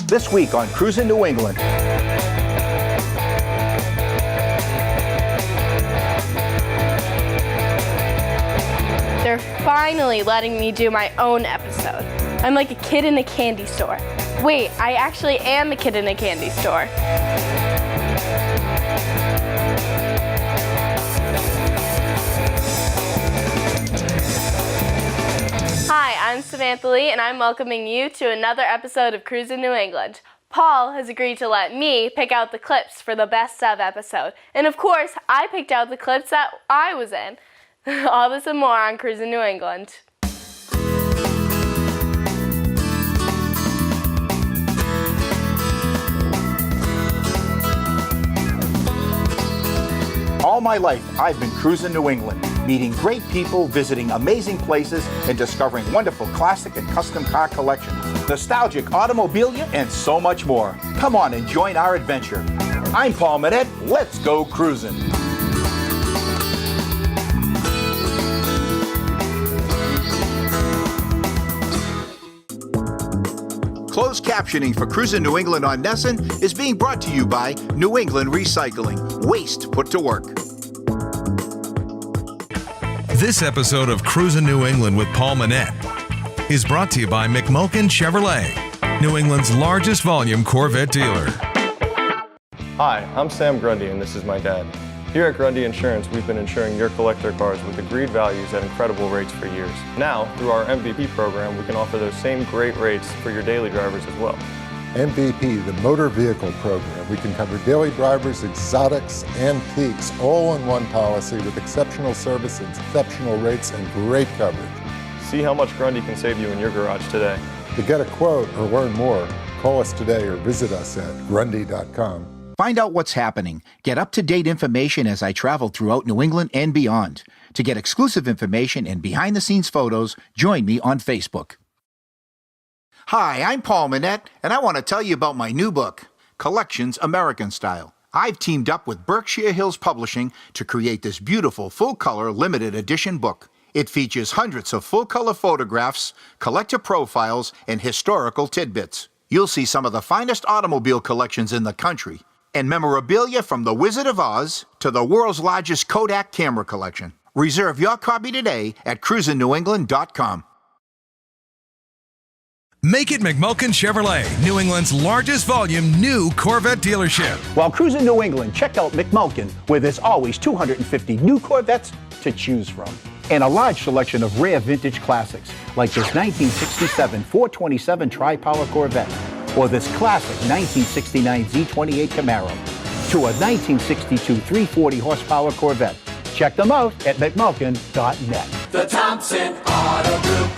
This week on Cruisin' New England. They're finally letting me do my own episode. I'm like a kid in a candy store. Wait, I actually am a kid in a candy store. Hi, I'm Samantha Lee, and I'm welcoming you to another episode of Cruisin' New England. Paul has agreed to let me pick out the clips for the best of episode. And of course, I picked out the clips that I was in. All this and more on Cruisin' New England. All my life, I've been cruising New England, meeting great people, visiting amazing places, and discovering wonderful classic and custom car collections, nostalgic automobilia, and so much more. Come on and join our adventure. I'm Paul Manette. Let's go cruising. Closed captioning for Cruisin' New England on Nesson is being brought to you by New England Recycling. Waste put to work. This episode of Cruisin' New England with Paul Manette is brought to you by McMulkin Chevrolet, New England's largest volume Corvette dealer. Hi, I'm Sam Grundy and this is my dad. Here at Grundy Insurance, we've been insuring your collector cars with agreed values at incredible rates for years. Now, through our MVP program, we can offer those same great rates for your daily drivers as well. MVP, the motor vehicle program. We can cover daily drivers, exotics, antiques, all in one policy with exceptional service, exceptional rates, and great coverage. See how much Grundy can save you in your garage today. To get a quote or learn more, call us today or visit us at grundy.com. Find out what's happening. Get up-to-date information as I travel throughout New England and beyond. To get exclusive information and behind-the-scenes photos, join me on Facebook. Hi, I'm Paul Manette, and I want to tell you about my new book, Collections American Style. I've teamed up with Berkshire Hills Publishing to create this beautiful full-color limited edition book. It features hundreds of full-color photographs, collector profiles, and historical tidbits. You'll see some of the finest automobile collections in the country, and memorabilia from the Wizard of Oz to the world's largest Kodak camera collection. Reserve your copy today at cruisingNewEngland.com. Make it McMulkin Chevrolet, New England's largest volume new Corvette dealership. While cruising New England, check out McMulkin, where there's always 250 new Corvettes to choose from. And a large selection of rare vintage classics, like this 1967 427 Tri-Power Corvette, or this classic 1969 Z28 Camaro, to a 1962 340 horsepower Corvette. Check them out at McMulkin.net. The Thompson Auto Group.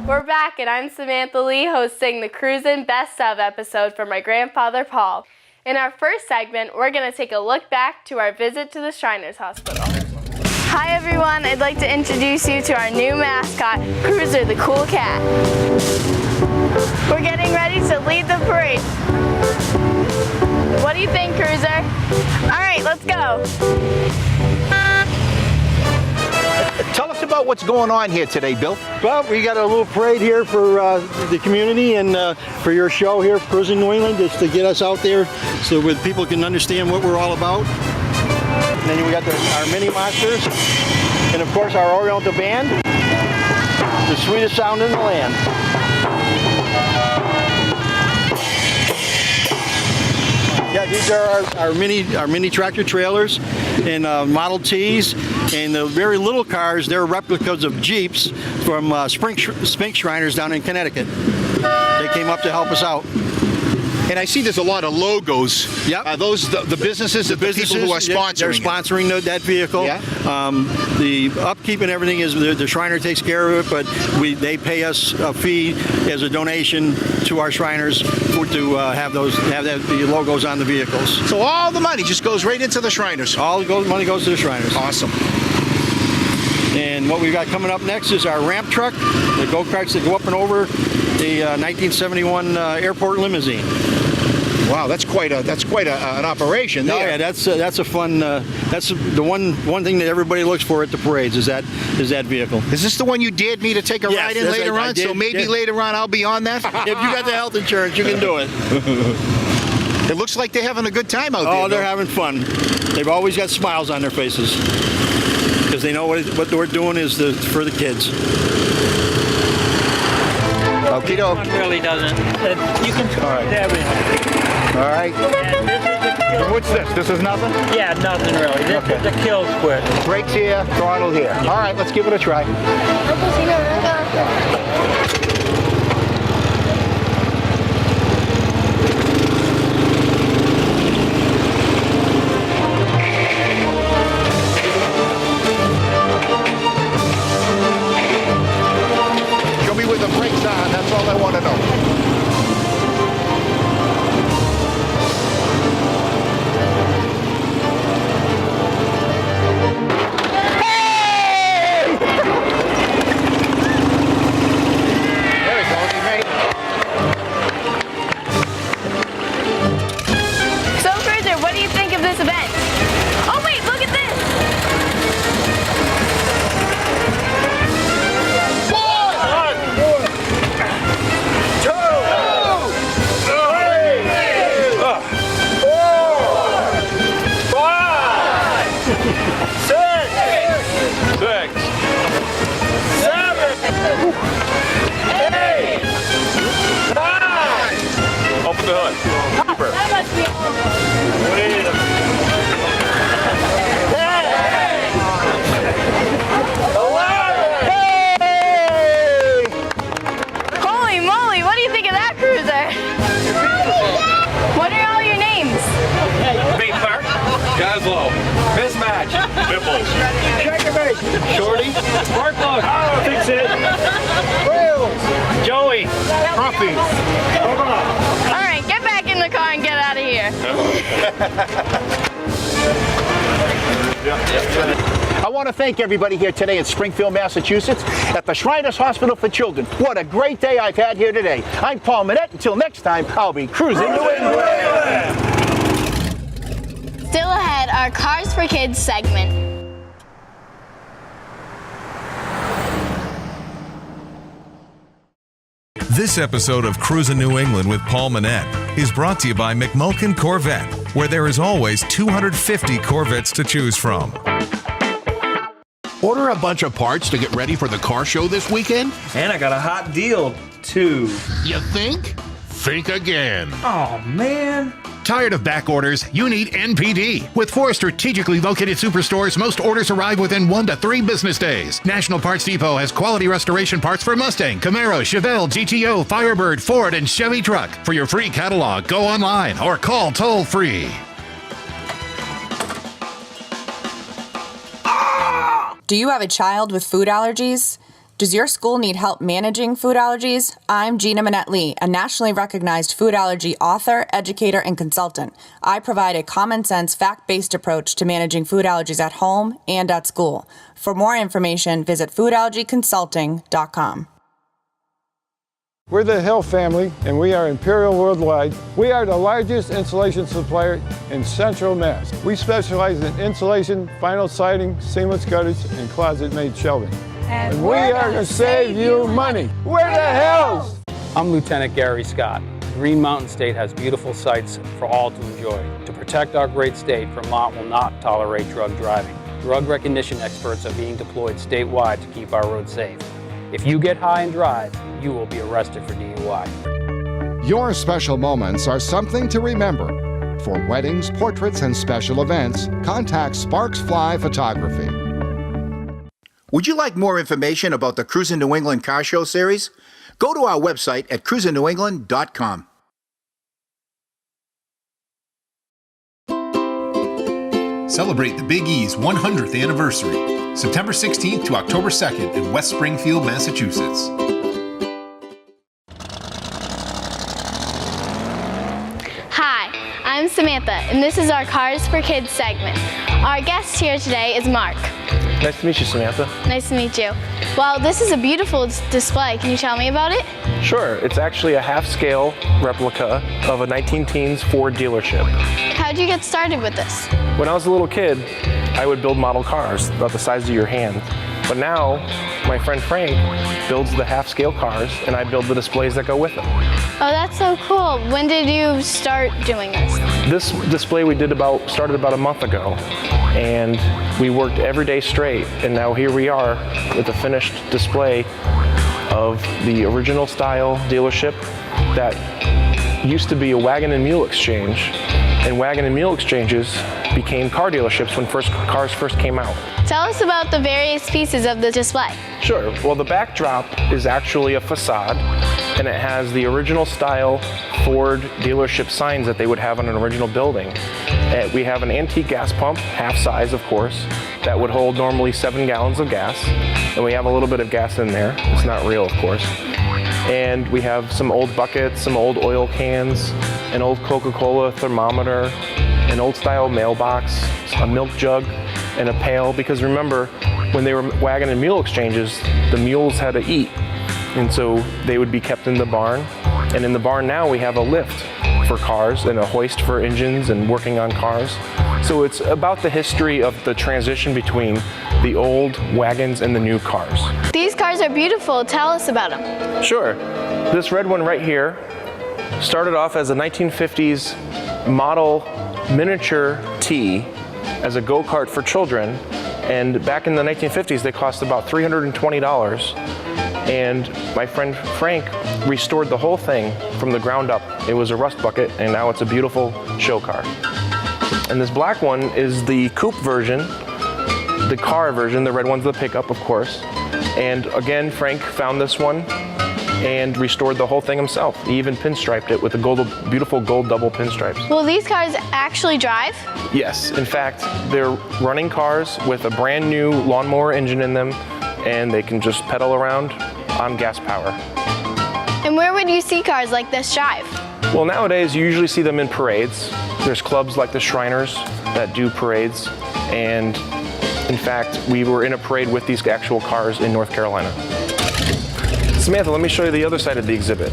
We're back, and I'm Samantha Lee hosting the Cruisin' Best Of episode for my grandfather Paul. In our first segment, we're going to take a look back to our visit to the Shriners Hospital. Hi everyone, I'd like to introduce you to our new mascot, Cruiser the Cool Cat. We're getting ready to lead the parade. What do you think, Cruiser? All right, let's go. Tell us about what's going on here today, Bill. Well, we got a little parade here for the community and for your show here, Cruisin' New England, just to get us out there so that people can understand what we're all about. And then we got our mini monsters, and of course our Oriental band, the sweetest sound in the land. Yeah, these are our mini tractor trailers and Model Ts, and the very little cars, they're replicas of Jeeps from Spink Shriners down in Connecticut. They came up to help us out. And I see there's a lot of logos. Yep. Are those the businesses, the people who are sponsoring? They're sponsoring that vehicle. Yeah. The upkeep and everything is the Shriner takes care of it, but they pay us a fee as a donation to our Shriners to have the logos on the vehicles. So all the money just goes right into the Shriners. All the money goes to the Shriners. Awesome. And what we've got coming up next is our ramp truck, the go-karts that go up and over the 1971 airport limousine. Wow, that's quite an operation there. Oh yeah, that's a fun. That's the one thing that everybody looks for at the parades is that vehicle. Is this the one you dared me to take a ride in yes, later I on? did, So maybe later on I'll be on that? If you got the health insurance, you can do it. It looks like they're having a good time out there. Oh, they're having fun. They've always got smiles on their faces because they know what we're doing is for the kids. Okie doke. One really doesn't. You can try everything. All right. And this is the kill. What's this? This is nothing? Yeah, nothing really. This is the kill squid. Brakes here, throttle here. All right, let's give it a try. Show me where the brakes are. That's all I want to know. So, Cruiser, what do you think of this event? Oh, wait, look at this. Open the hood. That must be Holy moly, what do you think of that, Cruiser? What are all your names? Beaver, Goslow, Mismatch, Bipples, Checkmate. Shorty. Sparkplug, Fix It, Joey, Trophy. All right, get back in the car and get out of here. I want to thank everybody here today in Springfield, Massachusetts at the Shriners Hospital for Children. What a great day I've had here today. I'm Paul Manette. Until next time, I'll be cruising New England. Still ahead, our Cars for Kids segment. This episode of Cruisin' New England with Paul Manette is brought to you by McMulkin Corvette, where there is always 250 Corvettes to choose from. Order a bunch of parts to get ready for the car show this weekend? and I got a hot deal too. You think? Think again. Oh man. Tired of back orders? You need NPD. With 4 strategically located superstores, most orders arrive within 1 to 3 business days. National Parts Depot has quality restoration parts for Mustang, Camaro, Chevelle, GTO, Firebird, Ford, and Chevy truck. For your free catalog, go online or call toll free. Do you have a child with food allergies? Does your school need help managing food allergies? I'm Gina Minette-Lee, a nationally recognized food allergy author, educator, and consultant. I provide a common-sense, fact-based approach to managing food allergies at home and at school. For more information, visit foodallergyconsulting.com. We're the Hill family, and we are Imperial Worldwide. We are the largest insulation supplier in Central Mass. We specialize in insulation, vinyl siding, seamless gutters, and closet-made shelving. And we are going to save you money. We're the Hills! I'm Lieutenant Gary Scott. Green Mountain State has beautiful sights for all to enjoy. To protect our great state, Vermont will not tolerate drug driving. Drug recognition experts are being deployed statewide to keep our roads safe. If you get high and drive, you will be arrested for DUI. Your special moments are something to remember. For weddings, portraits, and special events, contact Sparks Fly Photography. Would you like more information about the Cruisin' New England Car Show series? Go to our website at cruisingnew.com. Celebrate the Big E's 100th anniversary, September 16th to October 2nd in West Springfield, Massachusetts. Hi, I'm Samantha, and this is our Cars for Kids segment. Our guest here today is Mark. Nice to meet you, Samantha. Nice to meet you. Wow, this is a beautiful display. Can you tell me about it? Sure, it's actually a half-scale replica of a 19-teens Ford dealership. How did you get started with this? When I was a little kid, I would build model cars about the size of your hand. But now, my friend Frank builds the half-scale cars, and I build the displays that go with them. Oh, that's so cool. When did you start doing this? This display we started about a month ago, and we worked every day straight, and now here we are with a finished display of the original style dealership that used to be a wagon and mule exchange, and wagon and mule exchanges became car dealerships when cars first came out. Tell us about the various pieces of the display. Sure. Well, the backdrop is actually a facade, and it has the original style Ford dealership signs that they would have on an original building. We have an antique gas pump, half size of course, that would hold normally 7 gallons of gas, and we have a little bit of gas in there. It's not real, of course. And we have some old buckets, some old oil cans, an old Coca-Cola thermometer, an old style mailbox, a milk jug, and a pail, because remember, when they were wagon and mule exchanges, the mules had to eat, and so they would be kept in the barn. And in the barn now we have a lift for cars and a hoist for engines and working on cars. So it's about the history of the transition between the old wagons and the new cars. These cars are beautiful. Tell us about them. Sure. This red one right here started off as a 1950s model miniature T as a go-kart for children, and back in the 1950s they cost about $320, and my friend Frank restored the whole thing from the ground up. It was a rust bucket, and now it's a beautiful show car. And this black one is the coupe version, the car version. The red one's the pickup, of course. And again, Frank found this one and restored the whole thing himself. He even pinstriped it with the beautiful gold double pinstripes. Will these cars actually drive? Yes, in fact, they're running cars with a brand new lawnmower engine in them, and they can just pedal around on gas power. And where would you see cars like this drive? Well, nowadays you usually see them in parades. There's clubs like the Shriners that do parades, and in fact, we were in a parade with these actual cars in North Carolina. Samantha, let me show you the other side of the exhibit.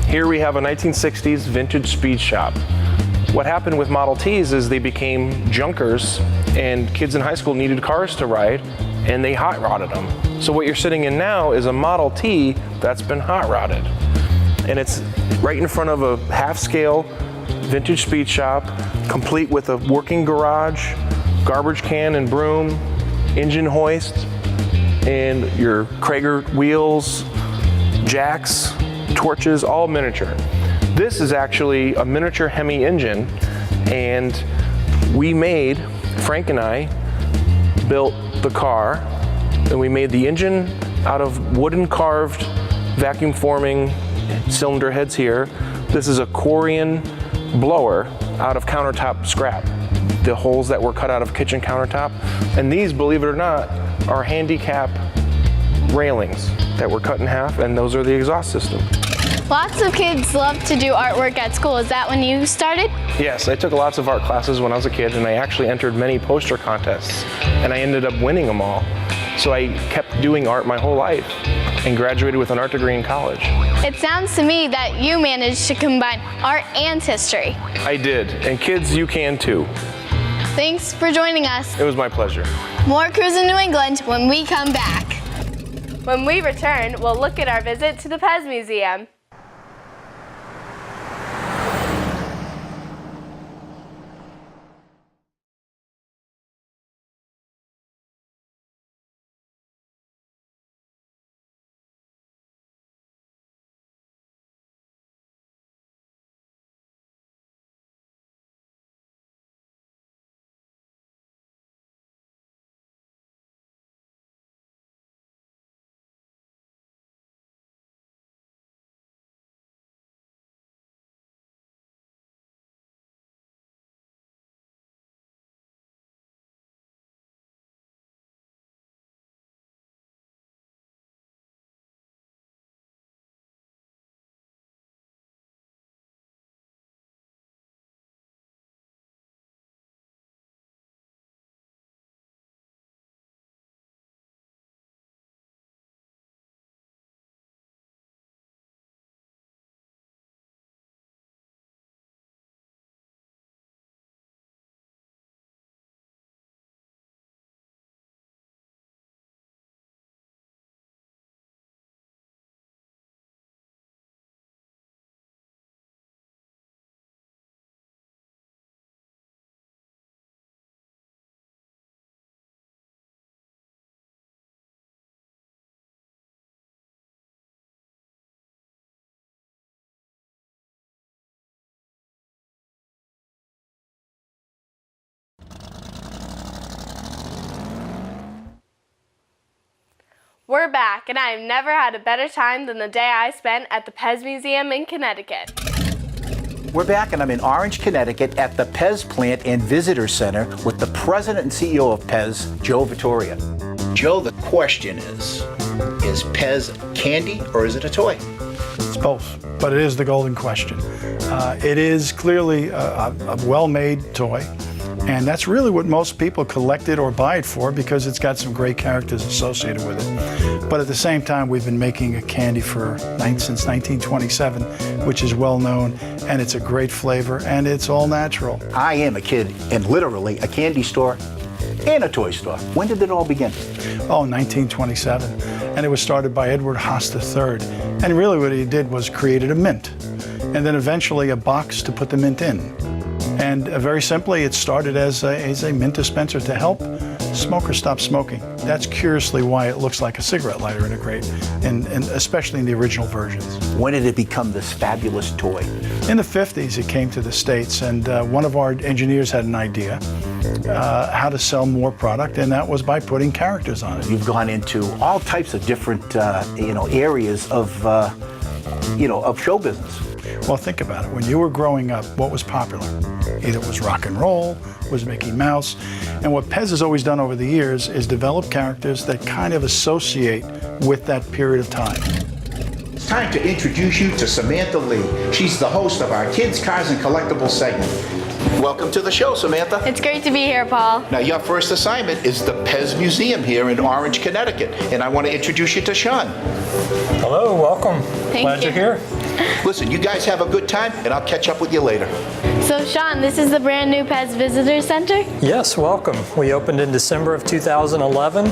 Here we have a 1960s vintage speed shop. What happened with Model Ts is they became junkers, and kids in high school needed cars to ride, and they hot rodded them. So what you're sitting in now is a Model T that's been hot rodded. And it's right in front of a half-scale vintage speed shop, complete with a working garage, garbage can and broom, engine hoist, and your Krager wheels, jacks, torches, all miniature. This is actually a miniature Hemi engine, and Frank and I built the car, and we made the engine out of wooden carved vacuum forming cylinder heads here. This is a Corian blower out of countertop scrap, the holes that were cut out of kitchen countertop. And these, believe it or not, are handicap railings that were cut in half, and those are the exhaust system. Lots of kids love to do artwork at school. Is that when you started? Yes, I took lots of art classes when I was a kid, and I actually entered many poster contests, and I ended up winning them all. So I kept doing art my whole life and graduated with an art degree in college. It sounds to me that you managed to combine art and history. I did, and kids, you can too. Thanks for joining us. It was my pleasure. More Cruisin' New England when we come back. When we return, we'll look at our visit to the Pez Museum. We're back, and I have never had a better time than the day I spent at the Pez Museum in Connecticut. We're back, and I'm in Orange, Connecticut at the Pez Plant and Visitor Center with the president and CEO of Pez, Joe Vittoria. Joe, the question is Pez candy or is it a toy? It's both, but it is the golden question. It is clearly a well-made toy, and that's really what most people collect it or buy it for because it's got some great characters associated with it. But at the same time, we've been making a candy since 1927, which is well known, and it's a great flavor, and it's all natural. I am a kid in literally a candy store and a toy store. When did it all begin? Oh, 1927. And it was started by Edward Haas III. And really what he did was created a mint, and then eventually a box to put the mint in. And very simply, it started as a mint dispenser to help smokers stop smoking. That's curiously why it looks like a cigarette lighter in a crate, and especially in the original versions. When did it become this fabulous toy? In the 50s, it came to the States, and one of our engineers had an idea how to sell more product, and that was by putting characters on it. You've gone into all types of different, areas of show business. Well, think about it. When you were growing up, what was popular? Either it was rock and roll, was Mickey Mouse, and what Pez has always done over the years is develop characters that kind of associate with that period of time. It's time to introduce you to Samantha Lee. She's the host of our Kids, Cars, and Collectibles segment. Welcome to the show, Samantha. It's great to be here, Paul. Now, your first assignment is the Pez Museum here in Orange, Connecticut, and I want to introduce you to Sean. Hello, welcome. Glad you're here. Listen, you guys have a good time, and I'll catch up with you later. So, Sean, this is the brand new Pez Visitor Center? Yes, welcome. We opened in December of 2011.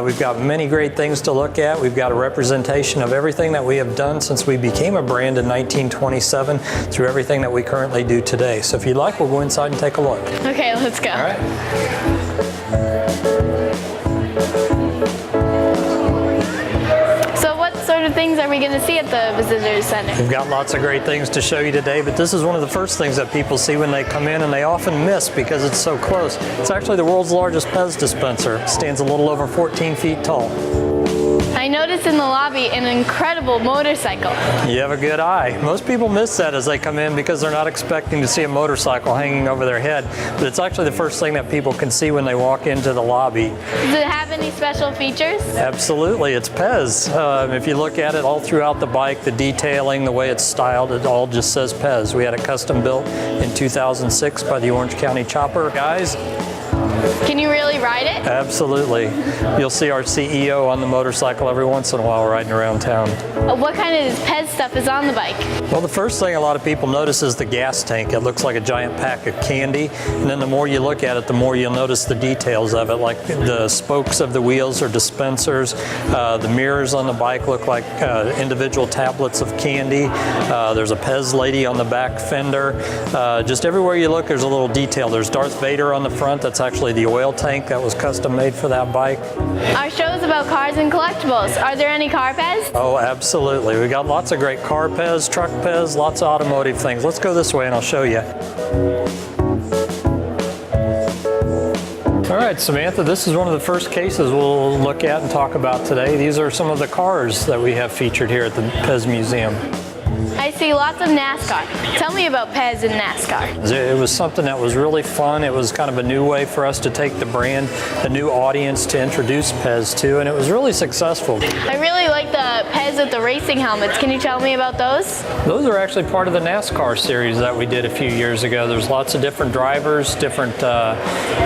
We've got many great things to look at. We've got a representation of everything that we have done since we became a brand in 1927 through everything that we currently do today. So if you'd like, we'll go inside and take a look. Okay, let's go. All right. Things are we going to see at the Visitors Center? We've got lots of great things to show you today, but this is one of the first things that people see when they come in, and they often miss because it's so close. It's actually the world's largest Pez dispenser. It stands a little over 14 feet tall. I noticed in the lobby an incredible motorcycle. You have a good eye. Most people miss that as they come in because they're not expecting to see a motorcycle hanging over their head, but it's actually the first thing that people can see when they walk into the lobby. Does it have any special features? Absolutely, it's Pez. If you look at it all throughout the bike, the detailing, the way it's styled, it all just says Pez. We had it custom built in 2006 by the Orange County Chopper guys. Can you really ride it? Absolutely. You'll see our CEO on the motorcycle every once in a while riding around town. What kind of Pez stuff is on the bike? Well, the first thing a lot of people notice is the gas tank. It looks like a giant pack of candy, and then the more you look at it, the more you'll notice the details of it, like the spokes of the wheels are dispensers. The mirrors on the bike look like individual tablets of candy. There's a Pez lady on the back fender. Just everywhere you look, there's a little detail. There's Darth Vader on the front. That's actually the oil tank that was custom made for that bike. Our show is about cars and collectibles. Are there any car Pez? Oh, absolutely. We got lots of great car Pez, truck Pez, lots of automotive things. Let's go this way and I'll show you. All right, Samantha, this is one of the first cases we'll look at and talk about today. These are some of the cars that we have featured here at the Pez Museum. I see lots of NASCAR. Tell me about Pez and NASCAR. It was something that was really fun. It was kind of a new way for us to take the brand, a new audience to introduce Pez to, and it was really successful. I really like the Pez with the racing helmets. Can you tell me about those? Those are actually part of the NASCAR series that we did a few years ago. There's lots of different drivers, different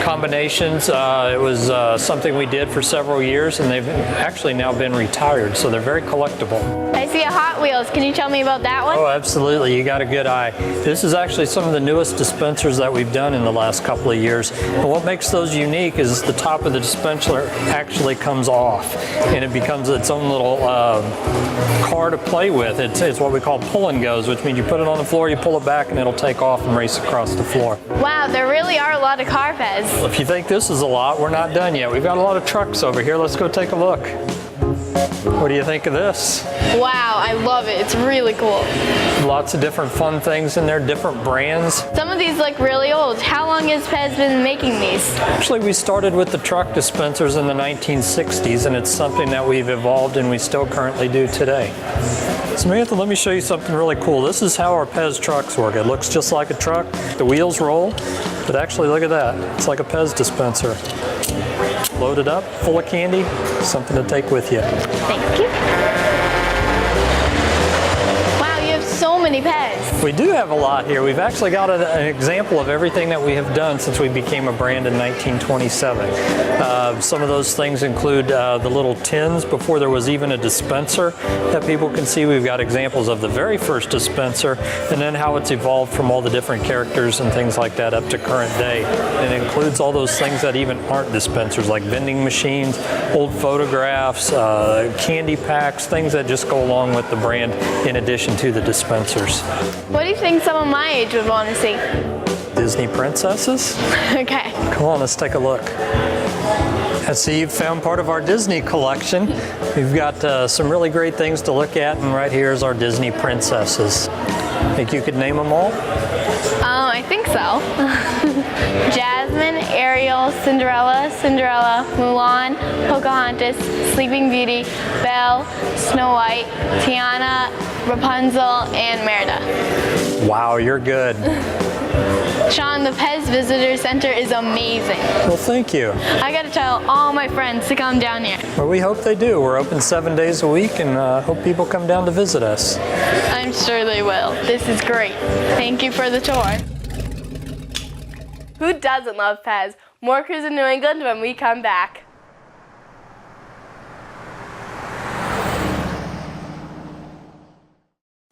combinations. It was something we did for several years, and they've actually now been retired, so they're very collectible. I see a Hot Wheels. Can you tell me about that one? Oh, absolutely. You got a good eye. This is actually some of the newest dispensers that we've done in the last couple of years. And what makes those unique is the top of the dispenser actually comes off, and it becomes its own little car to play with. It's what we call pull and goes, which means you put it on the floor, you pull it back, and it'll take off and race across the floor. Wow, there really are a lot of car Pez. If you think this is a lot, we're not done yet. We've got a lot of trucks over here. Let's go take a look. What do you think of this? Wow, I love it. It's really cool. Lots of different fun things in there, different brands. Some of these look really old. How long has Pez been making these? Actually, we started with the truck dispensers in the 1960s, and it's something that we've evolved and we still currently do today. Samantha, let me show you something really cool. This is how our Pez trucks work. It looks just like a truck. The wheels roll, but actually look at that. It's like a Pez dispenser. Loaded up, full of candy, something to take with you. Thank you. Wow, you have so many Pez. We do have a lot here. We've actually got an example of everything that we have done since we became a brand in 1927. Some of those things include the little tins before there was even a dispenser that people can see. We've got examples of the very first dispenser and then how it's evolved from all the different characters and things like that up to current day. And it includes all those things that even aren't dispensers, like vending machines, old photographs, candy packs, things that just go along with the brand in addition to the dispensers. What do you think someone my age would want to see? Disney princesses? Okay. Come on, let's take a look. I see you've found part of our Disney collection. We've got some really great things to look at, and right here is our Disney princesses. Think you could name them all? I think so. Jasmine, Ariel, Cinderella, Mulan, Pocahontas, Sleeping Beauty, Belle, Snow White, Tiana, Rapunzel, and Merida. Wow, you're good. Sean, the Pez Visitor Center is amazing. Well, thank you. I gotta tell all my friends to come down here. Well, we hope they do. We're open 7 days a week and hope people come down to visit us. I'm sure they will. This is great. Thank you for the tour. Who doesn't love Pez? More Cruisin' New England when we come back.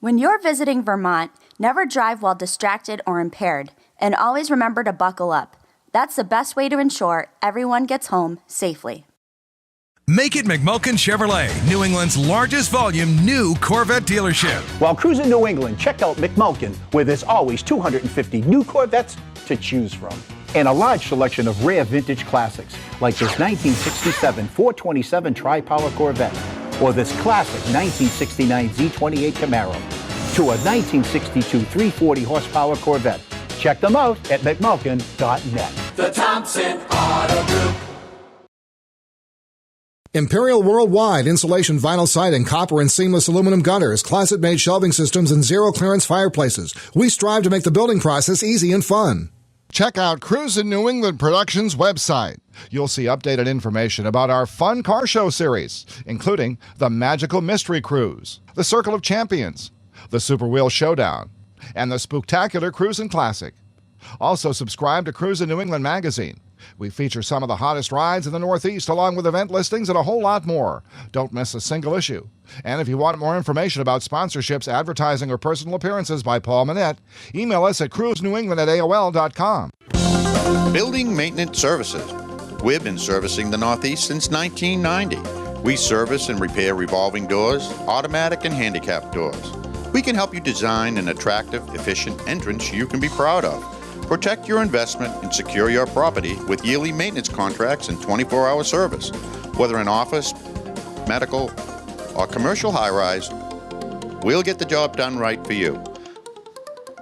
When you're visiting Vermont, never drive while distracted or impaired, and always remember to buckle up. That's the best way to ensure everyone gets home safely. Make it McMulkin Chevrolet, New England's largest volume new Corvette dealership. While cruising New England, check out McMulkin, where there's always 250 new Corvettes to choose from. And a large selection of rare vintage classics, like this 1967 427 Tri-Power Corvette, or this classic 1969 Z28 Camaro, to a 1962 340 horsepower Corvette. Check them out at McMulkin.net. The Thompson Auto Group. Imperial Worldwide insulation vinyl siding, copper and seamless aluminum gutters, closet-made shelving systems, and zero-clearance fireplaces. We strive to make the building process easy and fun. Check out Cruisin' New England Productions' website. You'll see updated information about our fun car show series, including the Magical Mystery Cruise, the Circle of Champions, the Super Wheel Showdown, and the Spooktacular Cruisin' Classic. Also subscribe to Cruisin' New England magazine. We feature some of the hottest rides in the Northeast, along with event listings and a whole lot more. Don't miss a single issue. And if you want more information about sponsorships, advertising, or personal appearances by Paul Manette, email us at cruisenewengland@aol.com. Building Maintenance Services. We've been servicing the Northeast since 1990. We service and repair revolving doors, automatic and handicap doors. We can help you design an attractive, efficient entrance you can be proud of. Protect your investment and secure your property with yearly maintenance contracts and 24-hour service. Whether an office, medical, or commercial high-rise, we'll get the job done right for you.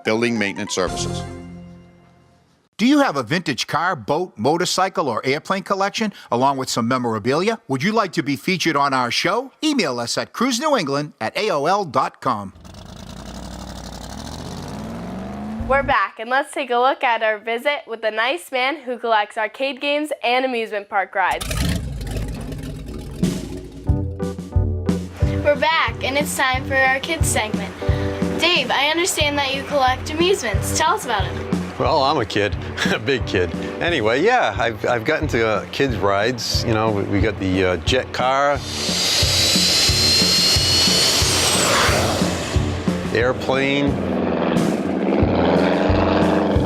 Building Maintenance Services. Do you have a vintage car, boat, motorcycle, or airplane collection, along with some memorabilia? Would you like to be featured on our show? Email us at cruisenewengland@aol.com. We're back, and let's take a look at our visit with the nice man who collects arcade games and amusement park rides. We're back, and it's time for our kids segment. Dave, I understand that you collect amusements. Tell us about it. Well, I'm a kid, a big kid. Anyway, yeah, I've gotten to kids' rides. You know, we got the jet car, airplane,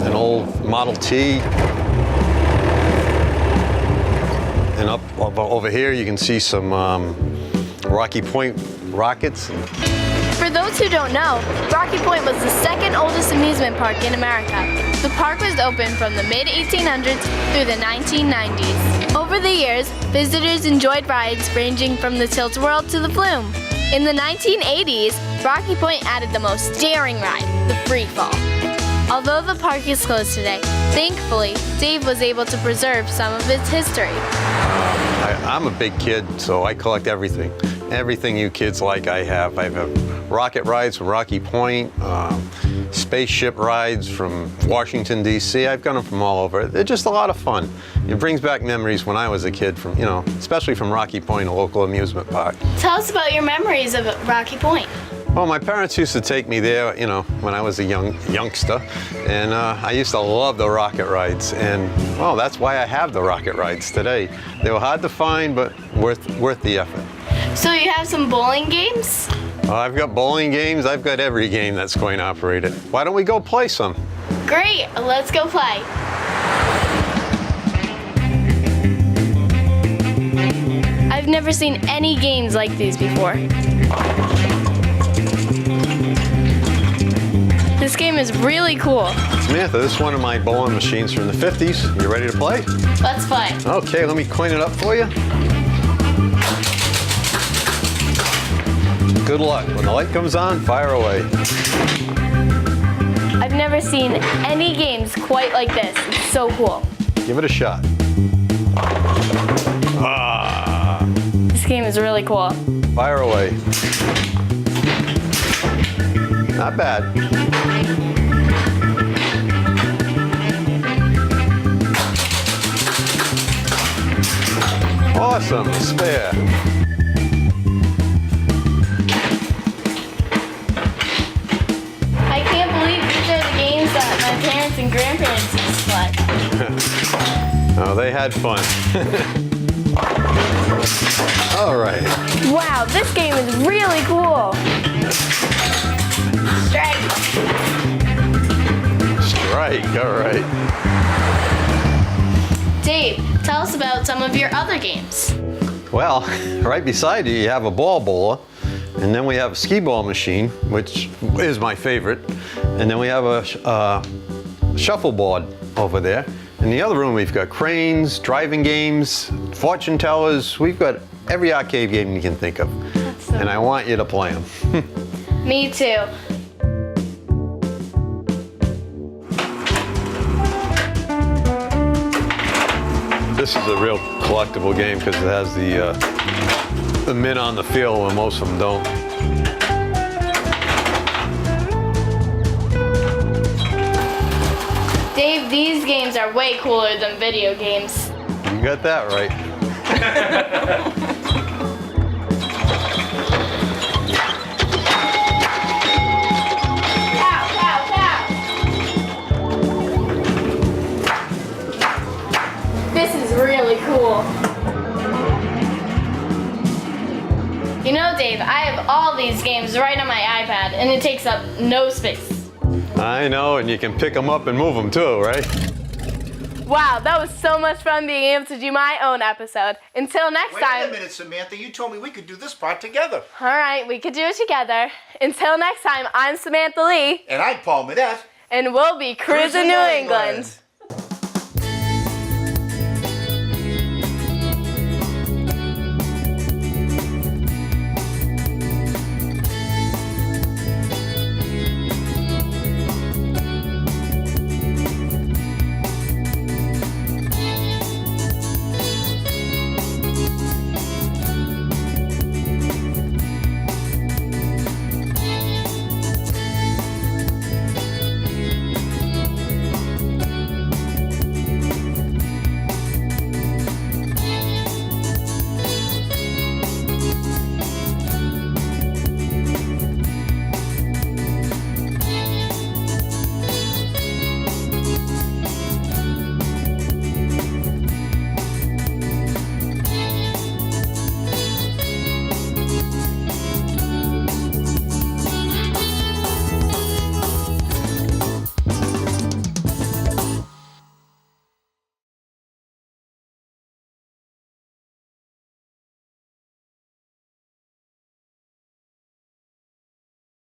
an old Model T, and up over here you can see some Rocky Point rockets. For those who don't know, Rocky Point was the second oldest amusement park in America. The park was open from the mid-1800s through the 1990s. Over the years, visitors enjoyed rides ranging from the Tilt-A-Whirl to the Flume. In the 1980s, Rocky Point added the most daring ride, the Free Fall. Although the park is closed today, thankfully, Dave was able to preserve some of its history. I'm a big kid, so I collect everything. Everything you kids like, I have. I have rocket rides from Rocky Point, spaceship rides from Washington, D.C. I've got them from all over. They're just a lot of fun. It brings back memories when I was a kid, from, especially from Rocky Point, a local amusement park. Tell us about your memories of Rocky Point. Well, my parents used to take me there, when I was a youngster, and I used to love the rocket rides, and well, that's why I have the rocket rides today. They were hard to find, but worth the effort. So you have some bowling games? I've got bowling games. I've got every game that's going to operate it. Why don't we go play some? Great, let's go play. I've never seen any games like these before. This game is really cool. Samantha, this is one of my bowling machines from the 50s. You ready to play? Let's play. Okay, let me coin it up for you. Good luck. When the light comes on, fire away. I've never seen any games quite like this. It's so cool. Give it a shot. This game is really cool. Fire away. Not bad. Awesome, spare. I can't believe these are the games that my parents and grandparents used to play. Oh, they had fun. All right. Wow, this game is really cool. Strike. Strike, all right. Dave, tell us about some of your other games. Well, right beside you, you have a ball bowler, and then we have a skee ball machine, which is my favorite, and then we have a shuffleboard over there. In the other room, we've got cranes, driving games, fortune tellers. We've got every arcade game you can think of, and I want you to play them. Me too. This is a real collectible game because it has the men on the field when most of them don't. Dave, these games are way cooler than video games. You got that right. This is really cool. You know, Dave, I have all these games right on my iPad, and it takes up no space. I know, and you can pick them up and move them too, right? Wow, that was so much fun being able to do my own episode. Until next time. Wait a minute, Samantha. You told me we could do this part together. All right, we could do it together. Until next time, I'm Samantha Lee. And I'm Paul Manette. And we'll be Cruisin' New England.